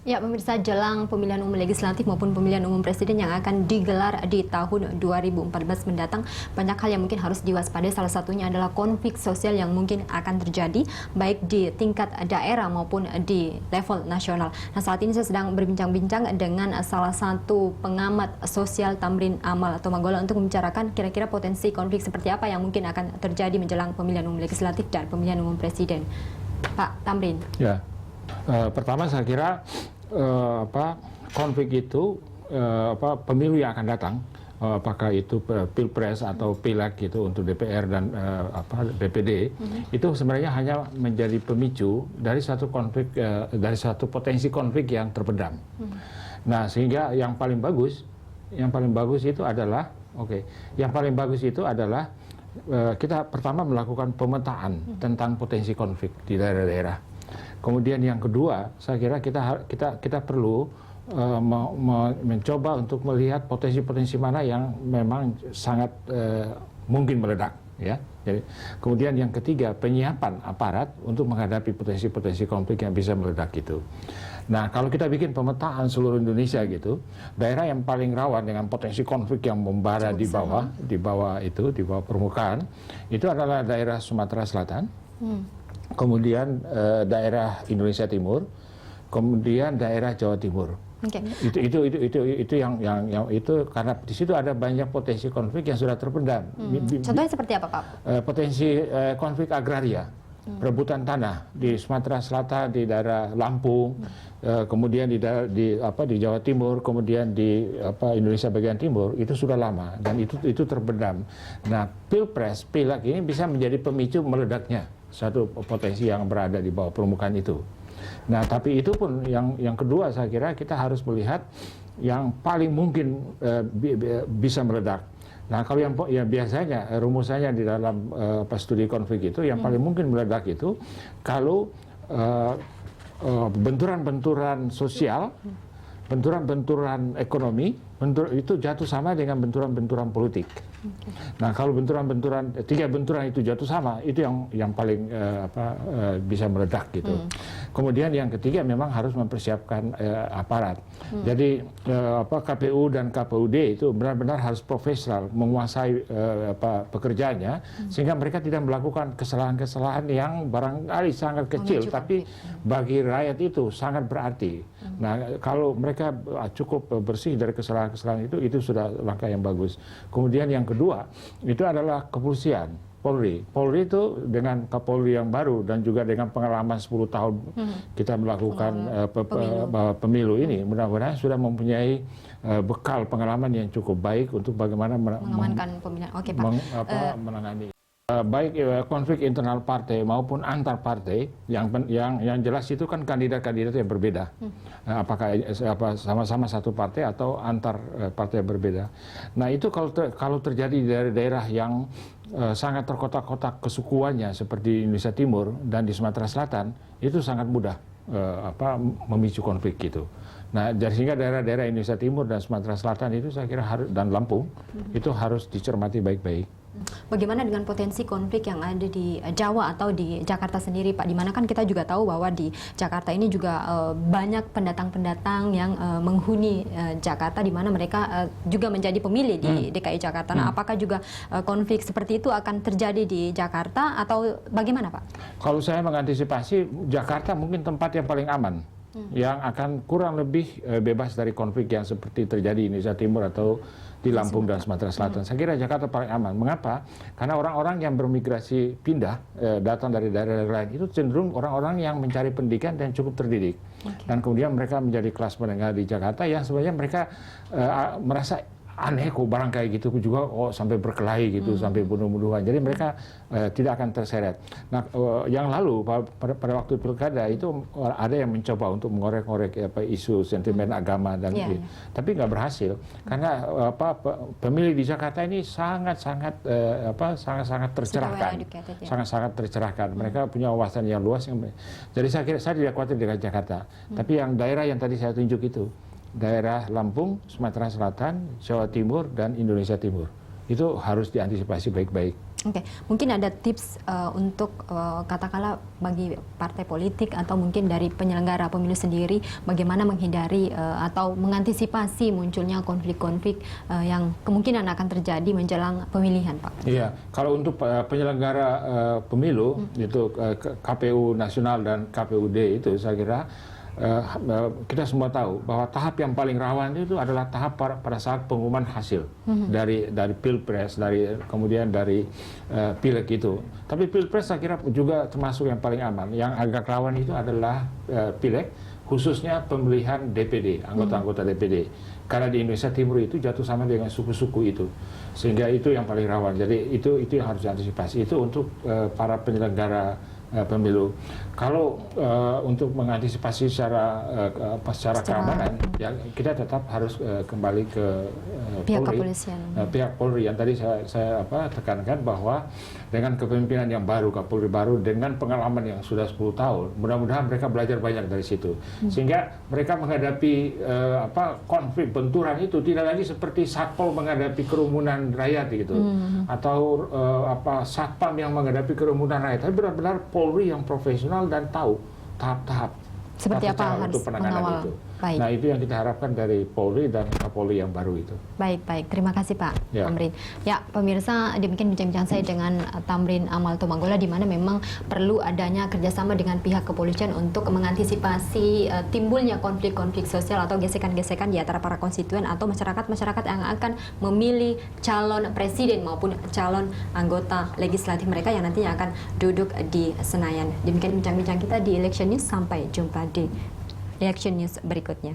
Ya, pemirsa, jelang pemilihan umum legislatif maupun pemilihan umum presiden yang akan digelar di tahun 2014 mendatang, banyak hal yang mungkin harus diwaspadai. Salah satunya adalah konflik sosial yang mungkin akan terjadi baik di tingkat daerah maupun di level nasional. Nah, saat ini saya sedang berbincang-bincang dengan salah satu pengamat sosial, Tamrin Amal atau Magola, untuk membicarakan kira-kira potensi konflik seperti apa yang mungkin akan terjadi menjelang pemilihan umum legislatif dan pemilihan umum presiden. Pak Tamrin. Ya, pertama saya kira konflik itu pemilu yang akan datang, apakah itu pilpres atau pileg gitu untuk DPR dan DPD, itu sebenarnya hanya menjadi pemicu dari satu konflik, dari satu potensi konflik yang terpendam. Nah, sehingga yang paling bagus itu adalah kita pertama melakukan pemetaan tentang potensi konflik di daerah-daerah. Kemudian yang kedua, saya kira kita perlu mencoba untuk melihat potensi-potensi mana yang memang sangat mungkin meledak, ya. Jadi, kemudian yang ketiga, penyiapan aparat untuk menghadapi potensi-potensi konflik yang bisa meledak itu. Nah, kalau kita bikin pemetaan seluruh Indonesia gitu, daerah yang paling rawan dengan potensi konflik yang membara di bawah permukaan, itu adalah daerah Sumatera Selatan. Kemudian daerah Indonesia Timur, kemudian daerah Jawa Timur. Okay. Itu yang itu karena di situ ada banyak potensi konflik yang sudah terpendam. Contohnya seperti apa, Pak? Potensi konflik agraria, perebutan tanah di Sumatera Selatan, di daerah Lampung, kemudian di Jawa Timur, kemudian di Indonesia bagian timur, itu sudah lama dan itu terpendam. Nah, pilpres, pileg ini bisa menjadi pemicu meledaknya satu potensi yang berada di bawah permukaan itu. Nah, tapi itu pun yang kedua, saya kira kita harus melihat yang paling mungkin bisa meledak. Nah, kalau yang biasanya rumusannya di dalam studi konflik itu, yang paling mungkin meledak itu kalau benturan-benturan sosial, benturan-benturan ekonomi, itu jatuh sama dengan benturan-benturan politik. Nah, kalau tiga benturan itu jatuh sama, itu yang paling bisa meledak gitu. Kemudian yang ketiga memang harus mempersiapkan aparat. Jadi KPU dan KPUD itu benar-benar harus profesional menguasai pekerjaannya, sehingga mereka tidak melakukan kesalahan-kesalahan yang barangkali sangat kecil, tapi bagi rakyat itu sangat berarti. Nah, kalau mereka cukup bersih dari kesalahan-kesalahan itu sudah langkah yang bagus. Kemudian yang kedua, itu adalah kepolisian, Polri. Polri itu dengan Kapolri yang baru dan juga dengan pengalaman 10 tahun kita melakukan pemilu ini, mudah-mudahan sudah mempunyai bekal pengalaman yang cukup baik untuk bagaimana mengamankan pemilihan. Oke, Pak. Menangani. Baik konflik internal partai maupun antar partai, yang jelas itu kan kandidat-kandidat yang berbeda. Apakah sama-sama satu partai atau antar partai yang berbeda. Nah, itu kalau terjadi di daerah-daerah yang sangat terkotak-kotak kesukuannya seperti Indonesia Timur dan di Sumatera Selatan, itu sangat mudah memicu konflik gitu. Nah, sehingga daerah-daerah Indonesia Timur dan Sumatera Selatan itu saya kira dan Lampung itu harus dicermati baik-baik. Bagaimana dengan potensi konflik yang ada di Jawa atau di Jakarta sendiri, Pak? Dimana kan kita juga tahu bahwa di Jakarta ini juga banyak pendatang-pendatang yang menghuni Jakarta, di mana mereka juga menjadi pemilih di DKI Jakarta. Nah, apakah juga konflik seperti itu akan terjadi di Jakarta atau bagaimana, Pak? Kalau saya mengantisipasi, Jakarta mungkin tempat yang paling aman, yang akan kurang lebih bebas dari konflik yang seperti terjadi di Indonesia Timur atau di Lampung dan Sumatera Selatan. Saya kira Jakarta paling aman. Mengapa? Karena orang-orang yang bermigrasi pindah datang dari daerah-daerah lain itu cenderung orang-orang yang mencari pendidikan dan cukup terdidik. Dan kemudian mereka menjadi kelas menengah di Jakarta yang sebenarnya mereka merasa aneh kok barang kayak gitu juga sampai berkelahi gitu, sampai bunuh-bunuhan. Jadi mereka tidak akan terseret. Nah, yang lalu pada waktu pilkada itu ada yang mencoba untuk mengorek-ngorek isu sentimen agama dan tapi nggak berhasil karena pemilih di Jakarta ini sangat-sangat tercerahkan, sangat-sangat tercerahkan. Mereka punya wawasan yang luas. Jadi saya kira saya tidak khawatir dengan Jakarta. Tapi yang daerah yang tadi saya tunjuk itu, daerah Lampung, Sumatera Selatan, Jawa Timur, dan Indonesia Timur. Itu harus diantisipasi baik-baik. Oke, mungkin ada tips untuk katakanlah bagi partai politik atau mungkin dari penyelenggara pemilu sendiri bagaimana menghindari atau mengantisipasi munculnya konflik-konflik yang kemungkinan akan terjadi menjelang pemilihan, Pak. Iya, kalau untuk penyelenggara pemilu itu KPU nasional dan KPUD itu saya kira kita semua tahu bahwa tahap yang paling rawan itu adalah tahap pada saat pengumuman hasil dari pilpres, kemudian dari pileg itu. Tapi pilpres saya kira juga termasuk yang paling aman. Yang agak rawan itu adalah pileg, khususnya pemilihan DPD, anggota-anggota DPD. Karena di Indonesia Timur itu jatuh sama dengan suku-suku itu, sehingga itu yang paling rawan. Jadi itu yang harus diantisipasi. Itu untuk para penyelenggara pemilu. Kalau untuk mengantisipasi secara keamanan, ya kita tetap harus kembali ke pihak Polri, kepolisian. Pihak Polri yang tadi saya tekankan bahwa dengan kepemimpinan yang baru, Kapolri baru dengan pengalaman yang sudah 10 tahun, mudah-mudahan mereka belajar banyak dari situ, sehingga mereka menghadapi konflik benturan itu tidak lagi seperti satpol menghadapi kerumunan rakyat gitu, atau satpam yang menghadapi kerumunan rakyat, tapi benar-benar Polri yang profesional dan tahu tahap-tahap seperti apa harus untuk penanganan mengawal. itu. Baik. Nah, itu yang kita harapkan dari Polri dan Kapolri yang baru itu. Baik. Terima kasih Pak Ya. Tamrin. Ya, pemirsa, demikian bincang-bincang saya dengan Tamrin Amal Tumanggola, di mana memang perlu adanya kerjasama dengan pihak kepolisian untuk mengantisipasi timbulnya konflik-konflik sosial atau gesekan-gesekan di antara para konstituen atau masyarakat yang akan memilih calon presiden maupun calon anggota legislatif mereka yang nantinya akan duduk di Senayan. Demikian bincang-bincang kita di Election News. Sampai jumpa di Reaction News berikutnya.